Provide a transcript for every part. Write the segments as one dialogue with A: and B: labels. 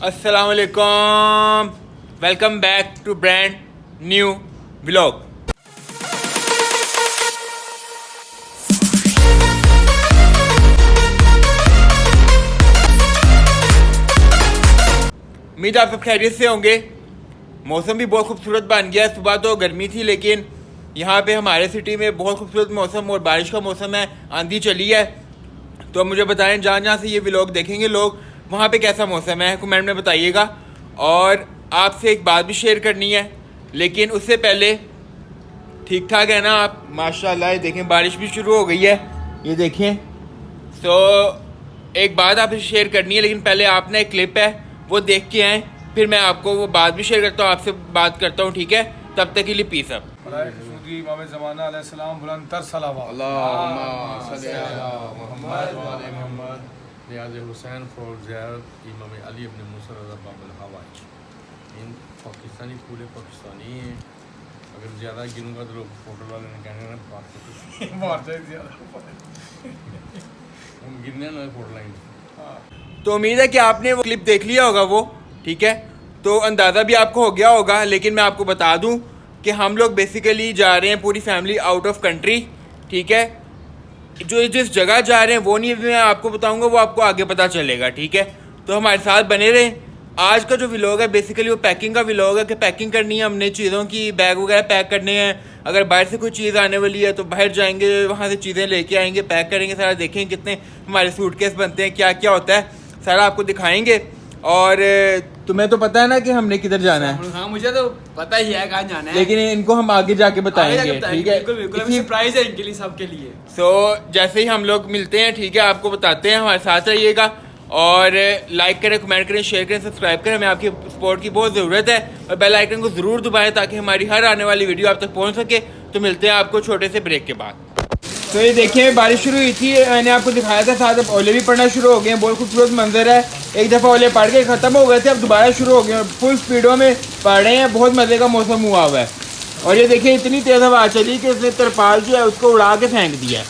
A: अस्सलामुअलैकुम, welcome back to brand new vlog. उम्मीद आप सब खैरियत से होंगे। मौसम भी बहुत खूबसूरत बन गया है। सुबह तो गर्मी थी लेकिन यहाँ पे हमारे सिटी में बहुत खूबसूरत मौसम और बारिश का मौसम है, आंधी चली है। तो मुझे बताएं जहाँ जहाँ से ये व्लॉग देखेंगे लोग, वहाँ पे कैसा मौसम है कमेंट में बताइएगा। और आपसे एक बात भी शेयर करनी है, लेकिन उससे पहले ठीक ठाक है ना आप? माशाल्लाह देखें बारिश भी शुरू हो गई है, ये देखें। तो एक बात आपसे शेयर करनी है, लेकिन पहले आपने एक क्लिप है वो देख के आए, फिर मैं आपको वो बात भी शेयर करता हूँ, आपसे बात करता हूँ, ठीक है? तब तक के लिए पीस अप।
B: इमाम ज़माना अलैहिस्सलाम बुलंदतर सलावत
C: नियाज़ हुसैन फॉर ज़ियारत इमाम अली इब्न मूसा रज़ा बाबुल हवाई। इन पाकिस्तानी पूरे पाकिस्तानी हैं। अगर ज़्यादा गिनूंगा तो लोग फोटो वाले ने कहने हम गिनने ना फोटो लाइन।
A: तो उम्मीद है कि आपने वो क्लिप देख लिया होगा वो, ठीक है? तो अंदाज़ा भी आपको हो गया होगा, लेकिन मैं आपको बता दूं कि हम लोग बेसिकली जा रहे हैं पूरी फैमिली आउट ऑफ कंट्री, ठीक है? जो जिस जगह जा रहे हैं वो नहीं मैं आपको बताऊंगा, वो आपको आगे पता चलेगा, ठीक है? तो हमारे साथ बने रहें। आज का जो व्लॉग है बेसिकली वो पैकिंग का व्लॉग है कि पैकिंग करनी है हमने, चीज़ों की बैग वगैरह पैक करने हैं। अगर बाहर से कोई चीज़ आने वाली है तो बाहर जाएंगे, वहाँ से चीज़ें लेके आएंगे, पैक करेंगे, सारा देखेंगे कितने हमारे सूटकेस बनते हैं, क्या क्या होता है, सारा आपको दिखाएंगे। और तुम्हें तो पता है ना कि हमने किधर जाना है?
D: हाँ मुझे तो पता ही है कहाँ जाना है,
A: लेकिन इनको हम आगे जाके बताएंगे, ठीक है?
D: बिल्कुल बिल्कुल सरप्राइज है इनके लिए, सबके लिए।
A: जैसे ही हम लोग मिलते हैं, ठीक है, आपको बताते हैं, हमारे साथ रहिएगा और लाइक करें, कमेंट करें, शेयर करें, सब्सक्राइब करें। हमें आपकी सपोर्ट की बहुत ज़रूरत है और बेल आइकन को ज़रूर दबाएं ताकि हमारी हर आने वाली वीडियो आप तक पहुंच सके। तो मिलते हैं आपको छोटे से ब्रेक के बाद। तो ये देखिए बारिश शुरू हुई थी, मैंने आपको दिखाया था, साथ अब ओले भी पड़ना शुरू हो गए हैं। बहुत खूबसूरत मंजर है। एक दफ़ा ओले पड़ के ख़त्म हो गए थे, अब दोबारा शुरू हो गए, फुल स्पीडों में पड़ रहे हैं। बहुत मज़े का मौसम हुआ हुआ है। और ये देखिए इतनी तेज़ हवा चली कि इसने तरपाल जो है उसको उड़ा के फेंक दिया।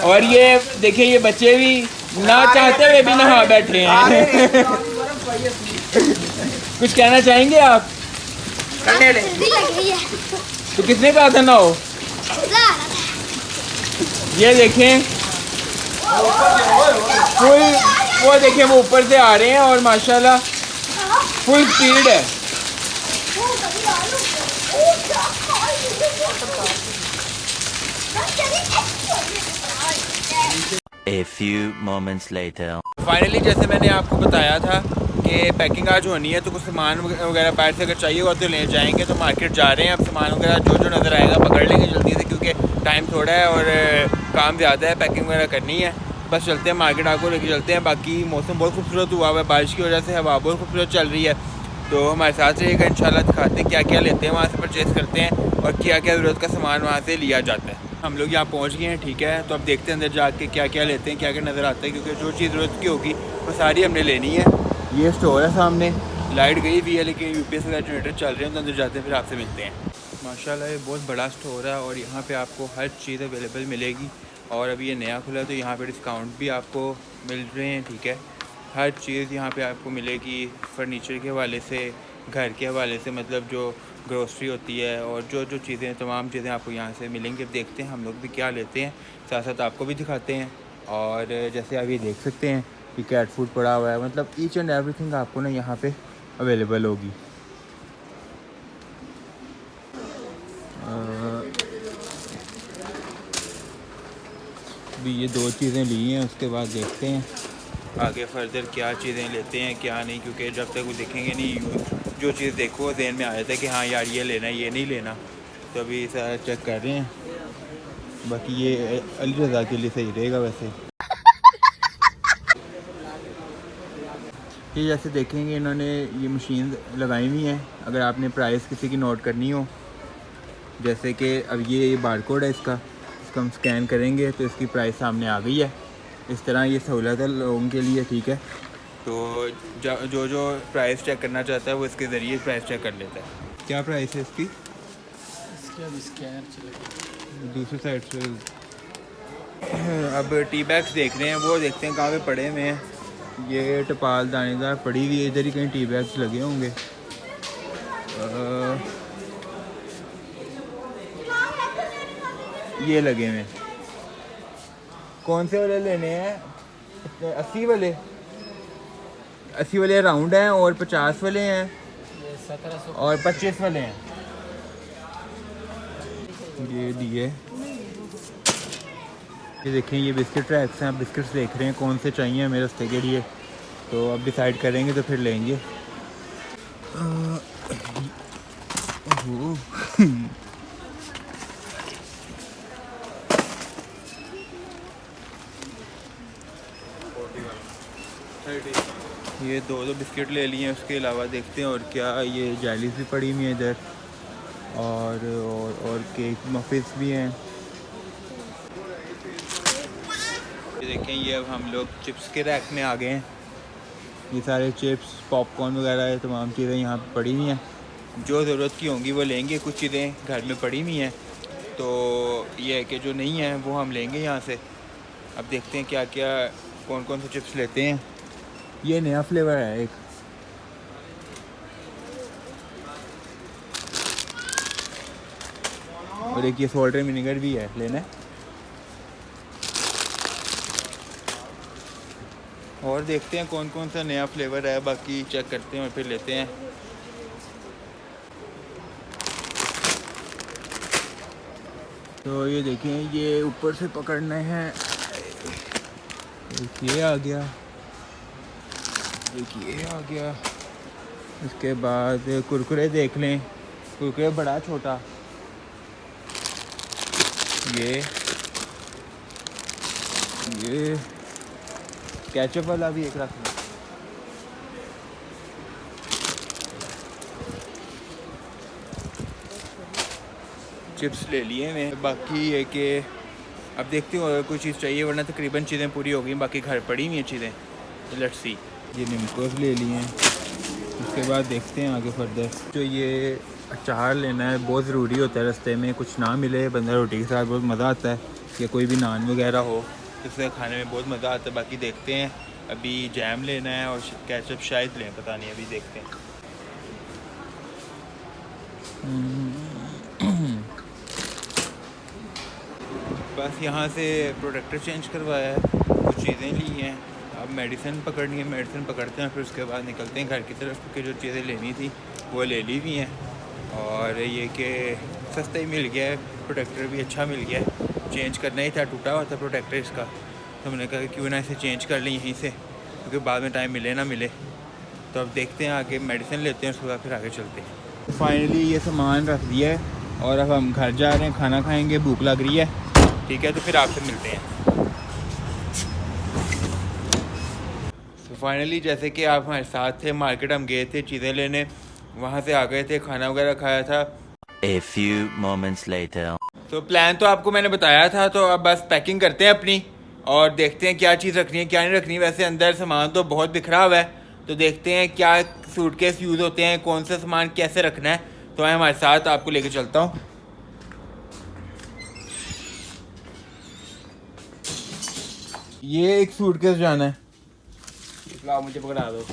A: और ये देखिए ये बच्चे भी ना चाहते हुए भी नहा बैठे हैं। कुछ कहना चाहेंगे आप? तो किसने कहा था ना हो? ये देखें फुल, वो देखें वो ऊपर से आ रहे हैं और माशाल्लाह फुल स्पीड है।
E: A few moments later.
A: Finally जैसे मैंने आपको बताया था कि पैकिंग आज होनी है, तो कुछ सामान वगैरह बाहर से अगर चाहिए होगा तो ले जाएंगे। तो मार्केट जा रहे हैं, अब सामान वगैरह जो जो नज़र आएगा पकड़ लेंगे जल्दी से, क्योंकि टाइम थोड़ा है और काम ज़्यादा है, पैकिंग वगैरह करनी है। बस चलते हैं मार्केट, आपको लेके चलते हैं। बाकी मौसम बहुत खूबसूरत हुआ हुआ है, बारिश की वजह से हवा बहुत खूबसूरत चल रही है। तो हमारे साथ रहिएगा, इंशाल्लाह दिखाते हैं क्या क्या लेते हैं, वहाँ से परचेज़ करते हैं और क्या क्या ज़रूरत का सामान वहाँ से लिया जाता है। हम लोग यहाँ पहुँच गए हैं, ठीक है? तो अब देखते हैं अंदर जाके क्या क्या लेते हैं, क्या क्या नज़र आता है, क्योंकि जो चीज़ ज़रूरत की होगी वो सारी हमने लेनी है। ये स्टोर है सामने, लाइट गई हुई है लेकिन यूपीएस का जनरेटर चल रहे हैं, तो अंदर जाते हैं फिर आपसे मिलते हैं। माशाल्लाह ये बहुत बड़ा स्टोर है और यहाँ पे आपको हर चीज़ अवेलेबल मिलेगी। और अभी ये नया खुला है तो यहाँ पे डिस्काउंट भी आपको मिल रहे हैं, ठीक है? हर चीज़ यहाँ पे आपको मिलेगी, फर्नीचर के हवाले से, घर के हवाले से, मतलब जो ग्रोसरी होती है और जो जो चीज़ें, तमाम चीज़ें आपको यहाँ से मिलेंगी। अब देखते हैं हम लोग भी क्या लेते हैं, साथ साथ आपको भी दिखाते हैं। और जैसे आप ये देख सकते हैं कि कैट फूड पड़ा हुआ है, मतलब ईच एंड एवरीथिंग आपको ना यहाँ पे अवेलेबल होगी। अभी ये दो चीज़ें ली हैं, उसके बाद देखते हैं आगे फर्दर क्या चीज़ें लेते हैं क्या नहीं, क्योंकि जब तक वो देखेंगे नहीं, जो चीज़ देखो ज़हन में आ जाता है कि हाँ यार ये लेना है, ये नहीं लेना। तो अभी सारा चेक कर रहे हैं। बाकी ये अली रज़ा के लिए सही रहेगा वैसे। ये जैसे देखेंगे इन्होंने ये मशीन लगाई हुई है, अगर आपने प्राइस किसी की नोट करनी हो, जैसे कि अब ये बारकोड है इसका हम स्कैन करेंगे तो इसकी प्राइस सामने आ गई है। इस तरह ये सहूलत है लोगों के लिए, ठीक है? तो जो जो प्राइस चेक करना चाहता है वो इसके ज़रिए प्राइस चेक कर लेता है। क्या प्राइस है इसकी?
D: अब स्कैनर चलेगा
A: दूसरी साइड से। अब टी बैग्स देख रहे हैं, वो देखते हैं कहाँ पे पड़े हुए हैं। ये टपाल दानेदार पड़ी हुई है, इधर ही कहीं टी बैग्स लगे होंगे। ये लगे हुए, कौन से वाले लेने हैं? 80 वाले, 80 वाले राउंड हैं और 50 वाले हैं और 25 वाले हैं। ये लिए, ये देखें, ये बिस्किट रैक्स हैं। आप बिस्किट्स देख रहे हैं कौन से चाहिए हमें रास्ते के लिए, तो अब डिसाइड करेंगे तो फिर लेंगे। ये दो बिस्किट ले लिए हैं, उसके अलावा देखते हैं और क्या। ये जेलीज भी पड़ी हुई हैं इधर, और केक मफिन्स भी हैं। ये देखें, ये अब हम लोग चिप्स के रैक में आ गए हैं। ये सारे चिप्स, पॉपकॉर्न वगैरह, ये तमाम चीज़ें यहाँ पे पड़ी हुई हैं। जो ज़रूरत की होंगी वो लेंगे, कुछ चीज़ें घर में पड़ी हुई हैं तो ये है कि जो नहीं है वो हम लेंगे यहाँ से। अब देखते हैं क्या क्या, कौन कौन से चिप्स लेते हैं। ये नया फ्लेवर है एक, और एक ये सॉल्ट एंड विनेगर भी है, लेना है। और देखते हैं कौन कौन सा नया फ्लेवर है, बाकी चेक करते हैं और फिर लेते हैं। तो ये देखें, ये ऊपर से पकड़ना है। एक ये आ गया, एक ये आ गया। इसके बाद कुरकुरे देख लें, कुरकुरे बड़ा छोटा, ये केचप वाला भी एक रख लें। चिप्स ले लिए मैं, बाकी है कि अब देखते हो अगर कोई चीज़ चाहिए, वरना तकरीबन चीज़ें पूरी हो गई, बाकी घर पड़ी हुई हैं चीज़ें। लेट्स सी, ये निम्कोस ले लिए हैं। उसके बाद देखते हैं आगे फर्दर। जो ये अचार लेना है बहुत ज़रूरी होता है, रास्ते में कुछ ना मिले बंदा रोटी के साथ बहुत मज़ा आता है, या कोई भी नान वगैरह हो तो उससे खाने में बहुत मज़ा आता है। बाकी देखते हैं, अभी जैम लेना है और केचप शायद लें, पता नहीं, अभी देखते हैं। बस यहाँ से प्रोडक्टर चेंज करवाया है, कुछ चीज़ें ली हैं, अब मेडिसिन पकड़नी है, मेडिसिन पकड़ते हैं, फिर उसके बाद निकलते हैं घर की तरफ, क्योंकि जो चीज़ें लेनी थी वो ले ली हुई हैं। और ये कि सस्ता ही मिल गया है, प्रोडक्टर भी अच्छा मिल गया है। चेंज करना ही था, टूटा हुआ था प्रोडक्टर इसका, तो हमने कहा क्यों ना इसे चेंज कर लें यहीं से, क्योंकि बाद में टाइम मिले ना मिले। तो अब देखते हैं, आगे मेडिसिन लेते हैं, उसके बाद फिर आगे चलते हैं। फाइनली ये सामान रख दिया है और अब हम घर जा रहे हैं, खाना खाएँगे, भूख लग रही है। ठीक है, तो फिर आपसे मिलते हैं। तो फाइनली जैसे कि आप हमारे साथ थे, मार्केट हम गए थे चीज़ें लेने, वहाँ से आ गए थे, खाना वगैरह खाया था।
E: A few moments later.
A: तो प्लान तो आपको मैंने बताया था, तो अब बस पैकिंग करते हैं अपनी और देखते हैं क्या चीज़ रखनी है क्या नहीं रखनी। वैसे अंदर सामान तो बहुत बिखरा हुआ है, तो देखते हैं क्या सूटकेस यूज़ होते हैं, कौन सा सामान कैसे रखना है। तो मैं हमारे साथ आपको लेके चलता हूँ। ये एक सूटकेस जाना है
D: मुझे पकड़ा दो,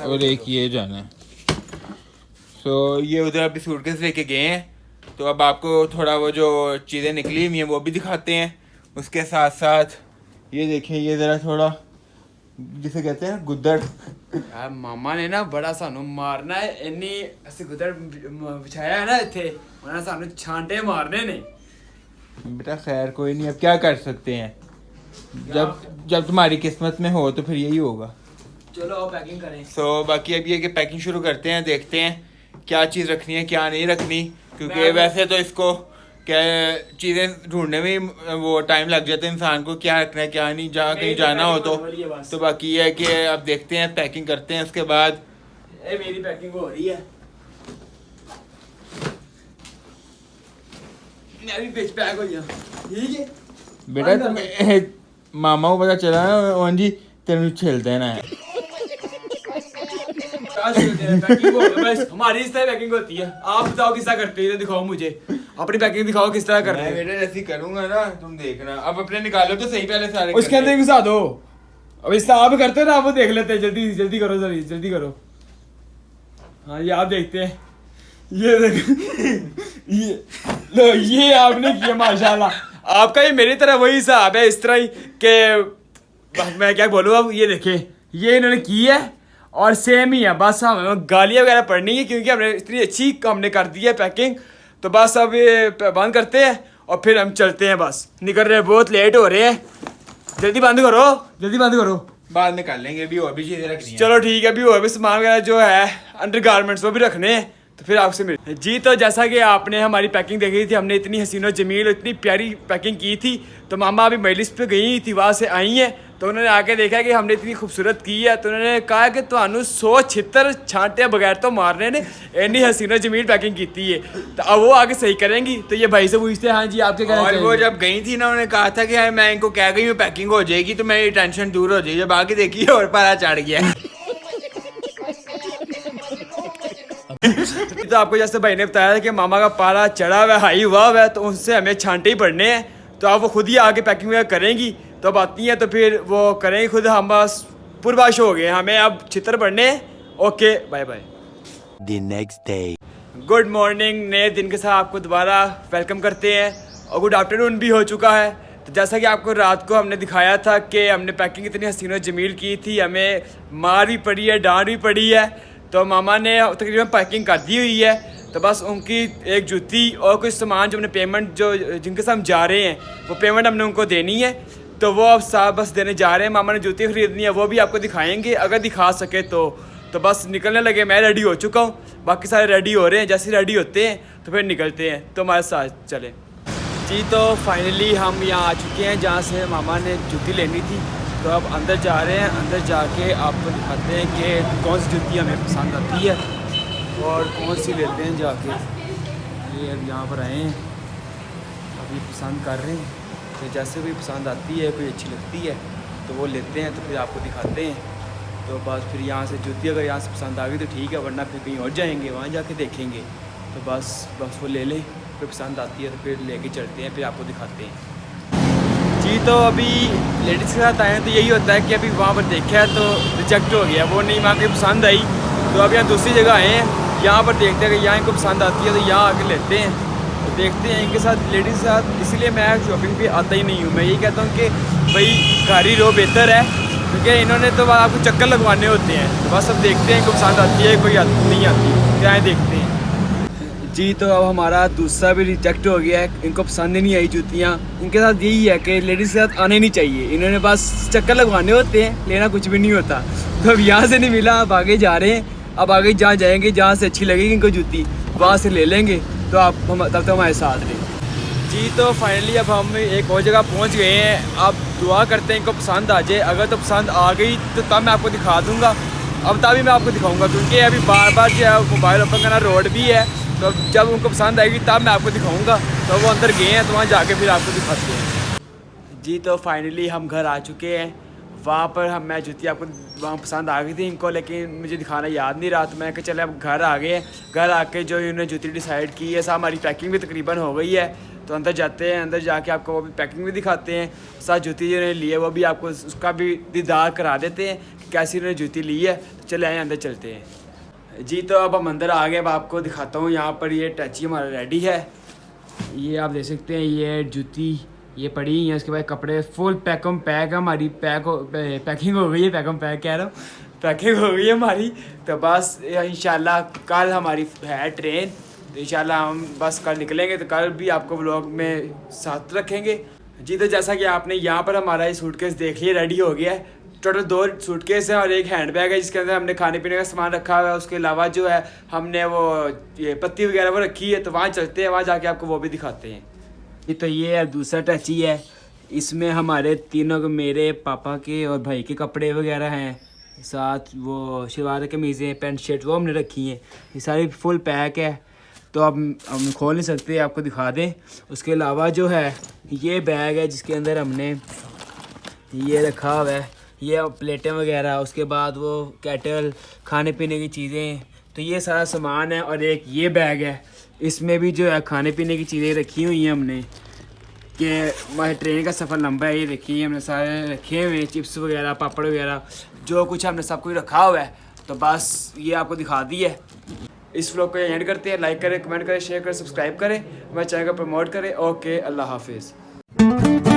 A: और एक ये जाना है। तो ये उधर अभी सूटकेस लेके गए हैं, तो अब आपको थोड़ा वो जो चीज़ें निकली हुई हैं वो भी दिखाते हैं। उसके साथ साथ ये देखें, ये ज़रा थोड़ा जिसे कहते हैं गुद्दड़,
D: यार मामा ने ना बड़ा सानू मारना है, इन्नी ਅਸੀਂ गुदड़ बिछाया है ना इथे, उन्होंने सानू छांटे मारने ने।
A: बेटा खैर कोई नहीं, अब क्या कर सकते हैं, जब तुम्हारी किस्मत में हो तो फिर यही होगा।
D: चलो आओ पैकिंग करें।
A: सो बाकी अब ये कि पैकिंग शुरू करते हैं, देखते हैं क्या चीज़ रखनी है क्या नहीं रखनी, क्योंकि वैसे तो इसको क्या चीज़ें ढूंढने में वो टाइम लग जाता है इंसान को, क्या रखना है क्या नहीं, जहाँ कहीं जाना हो तो बाकी ये है कि अब देखते हैं पैकिंग करते हैं। उसके बाद
D: मेरी पैकिंग हो रही है, मैं भी बीच पैक हो गया। ठीक है
A: बेटा तुम मामा को पता चला ना ओन जी तेन छिल देना है।
D: बस हमारी इस तरह पैकिंग होती है, आप बताओ किस तरह करते हो, दिखाओ मुझे अपनी पैकिंग दिखाओ किस तरह करते
A: मैं
D: हो।
A: बेटा जैसी करूंगा ना तुम देखना, अब अपने निकालो तो सही पहले सारे
D: उसके अंदर घुसा दो, अब इससे आप करते हो ना, आप वो देख लेते हैं। जल्दी जल्दी करो, जल्दी करो। हाँ ये आप देखते हैं, ये देखो ये लो, ये आपने किया माशाल्लाह। आपका ये मेरी तरह वही हिसाब है, इस तरह ही कि मैं क्या बोलूँ। अब ये देखें, ये इन्होंने की है और सेम ही है। बस हमें गालियाँ वगैरह पड़नी है क्योंकि हमने इतनी अच्छी हमने कर दी है पैकिंग। तो बस अब ये बंद करते हैं और फिर हम चलते हैं। बस निकल रहे हैं, बहुत लेट हो रहे हैं। जल्दी बंद करो, जल्दी बंद करो।
A: बाद में कर लेंगे, अभी और भी चीज़ें रखनी है।
D: चलो ठीक है, अभी और भी सामान वगैरह जो है अंडर गारमेंट्स वो भी रखने हैं, तो फिर आपसे मिल जी। तो जैसा कि आपने हमारी पैकिंग देखी थी, हमने इतनी हसीन और जमील, इतनी प्यारी पैकिंग की थी। तो मामा अभी मजलिस पे गई थी, वहाँ से आई हैं, तो उन्होंने आके देखा कि हमने इतनी खूबसूरत की है। तो उन्होंने कहा कि तुहानू 100 छितर छांटे बगैर तो मारने ने, इतनी हसीन और जमील पैकिंग की है। तो अब वो आगे सही करेंगी। तो ये भाई से पूछते हैं, हाँ जी आपके क्या।
A: और वो जब गई थी ना, उन्होंने कहा था कि यार मैं इनको कह गई हूँ पैकिंग हो जाएगी तो मेरी टेंशन दूर हो जाएगी। जब आगे देखी और पारा चढ़ गया।
D: तो आपको जैसे भाई ने बताया था कि मामा का पारा चढ़ा हुआ है, हाई हुआ हुआ है, तो उससे हमें छांटे ही पड़ने हैं। तो आप वो खुद ही आके पैकिंग वगैरह करेंगी। तो अब आती हैं तो फिर वो करेंगे खुद। हम बस पूर्वाश हो गए, हमें अब छितर पड़ने। Okay bye bye.
E: The next day.
D: Good morning, नए दिन के साथ आपको दोबारा वेलकम करते हैं और गुड आफ्टरनून भी हो चुका है। तो जैसा कि आपको रात को हमने दिखाया था कि हमने पैकिंग इतनी हसीन और जमील की थी, हमें मार भी पड़ी है, डांट भी पड़ी है। तो मामा ने तकरीबन पैकिंग कर दी हुई है। तो बस उनकी एक जूती और कुछ सामान जो हमने पेमेंट जो जिनके साथ हम जा रहे हैं, वो पेमेंट हमने उनको देनी है। तो वो अब साथ बस देने जा रहे हैं। मामा ने जूती खरीदनी है, वो भी आपको दिखाएंगे अगर दिखा सके तो बस निकलने लगे। मैं रेडी हो चुका हूँ, बाकी सारे रेडी हो रहे हैं। जैसे रेडी होते हैं तो फिर निकलते हैं। तो हमारे साथ चलें जी। तो फाइनली हम यहाँ आ चुके हैं जहाँ से मामा ने जूती लेनी थी। तो अब अंदर जा रहे हैं, अंदर जाके आपको दिखाते हैं कि कौन सी जूती हमें पसंद आती है और कौन सी लेते हैं जाके। ये अब यहाँ पर आए हैं, अभी पसंद कर रहे हैं। तो जैसे भी पसंद आती है, कोई अच्छी लगती है तो वो लेते हैं, तो फिर आपको दिखाते हैं। तो बस फिर यहाँ से जूती अगर यहाँ से पसंद आ गई तो ठीक है, वरना फिर कहीं और जाएंगे, वहाँ जाके देखेंगे। तो बस वो ले लें, फिर पसंद आती है तो फिर लेके चलते हैं, फिर आपको दिखाते हैं जी। तो अभी लेडीज़ के साथ आए हैं तो यही होता है कि अभी वहाँ पर देखा है तो रिजेक्ट हो गया, वो नहीं वहाँ की पसंद आई। तो अब यहाँ दूसरी जगह आए हैं, यहाँ पर देखते हैं कि यहाँ इनको पसंद आती है तो यहाँ आके लेते हैं। तो देखते हैं इनके साथ, लेडीज़ के साथ। इसलिए मैं शॉपिंग पे आता ही नहीं हूँ। मैं यही कहता हूँ कि भाई घर ही रहो बेहतर है, क्योंकि इन्होंने तो आपको चक्कर लगवाने होते हैं। तो बस अब देखते हैं इनको पसंद आती है, कोई नहीं आती, क्या है देखते हैं जी। तो अब हमारा दूसरा भी रिजेक्ट हो गया है, इनको पसंद ही नहीं आई जूतियाँ। इनके साथ यही है कि लेडीज़ के साथ आने नहीं चाहिए, इन्होंने बस चक्कर लगवाने होते हैं, लेना कुछ भी नहीं होता। तो अब यहाँ से नहीं मिला, अब आगे जा रहे हैं। अब आगे जहाँ जाएंगे, जहाँ से अच्छी लगेगी इनको जूती, वहाँ से ले लेंगे। तो आप तब तक हमारे साथ रहें जी। तो फाइनली अब हम एक और जगह पहुंच गए हैं। अब दुआ करते हैं इनको पसंद आ जाए। अगर तो पसंद आ गई तो तब मैं आपको दिखा दूंगा, अब तभी मैं आपको दिखाऊंगा, क्योंकि अभी बार बार जो है मोबाइल ओपन करना रोड भी है। तो जब उनको पसंद आएगी तब मैं आपको दिखाऊंगा। तो वो अंदर गए हैं, तो वहाँ जाके फिर आपको दिखाते हैं जी। तो फाइनली हम घर आ चुके हैं। वहाँ पर मैं जूती आपको वहाँ पसंद आ गई थी इनको, लेकिन मुझे दिखाना याद नहीं रहा। तो मैं कहा चले अब घर आ गए हैं। घर आके जो इन्होंने जूती डिसाइड की है, हमारी पैकिंग भी तकरीबन हो गई है। तो अंदर जाते हैं, अंदर जाके आपको वो भी पैकिंग भी दिखाते हैं, साथ जूती जो ली है वो भी आपको उसका भी दीदार करा देते हैं कि कैसी उन्होंने जूती ली है। तो चले आए अंदर चलते हैं जी। तो अब हम अंदर आ गए। अब आपको दिखाता हूँ, यहाँ पर ये टैची हमारा रेडी है। ये आप देख सकते हैं, ये जूती ये पड़ी है। उसके बाद कपड़े फुल पैकम पैक है हमारी, पैकिंग हो गई है, पैकम पैक कह रहा हूँ, पैकिंग हो गई है हमारी। तो बस इंशाल्लाह कल हमारी है ट्रेन, तो इंशाल्लाह हम बस कल निकलेंगे। तो कल भी आपको व्लॉग में साथ रखेंगे जी। तो जैसा कि आपने यहाँ पर हमारा ये सूटकेस देख लिया, रेडी हो गया है। टोटल 2 सूटकेस है और एक हैंड बैग है, जिसके अंदर हमने खाने पीने का सामान रखा हुआ है। उसके अलावा जो है हमने वो ये पत्ती वगैरह वो रखी है। तो वहाँ चलते हैं, वहाँ जाके आपको वो भी दिखाते हैं। तो ये दूसरा टैची है, इसमें हमारे तीनों के, मेरे पापा के और भाई के कपड़े वगैरह हैं, साथ वो शलवार कमीज़ें, पैंट शर्ट वो हमने रखी हैं। ये सारी फुल पैक है। तो अब हम खोल नहीं सकते, आपको दिखा दें। उसके अलावा जो है ये बैग है, जिसके अंदर हमने ये रखा हुआ है, ये प्लेटें वगैरह, उसके बाद वो केटल, खाने पीने की चीज़ें। तो ये सारा सामान है। और एक ये बैग है, इसमें भी जो है खाने पीने की चीज़ें रखी हुई हैं हमने। कि हमारे ट्रेन का सफ़र लंबा है। ये देखिए हमने सारे रखे हुए हैं, चिप्स वगैरह, पापड़ वगैरह, जो कुछ हमने सब कुछ रखा हुआ है। तो बस ये आपको दिखा दी है। इस व्लॉग को एंड करते हैं। लाइक करें, कमेंट करें, शेयर करें, सब्सक्राइब करें, हमारे चैनल को प्रमोट करें। ओके, अल्लाह हाफिज़।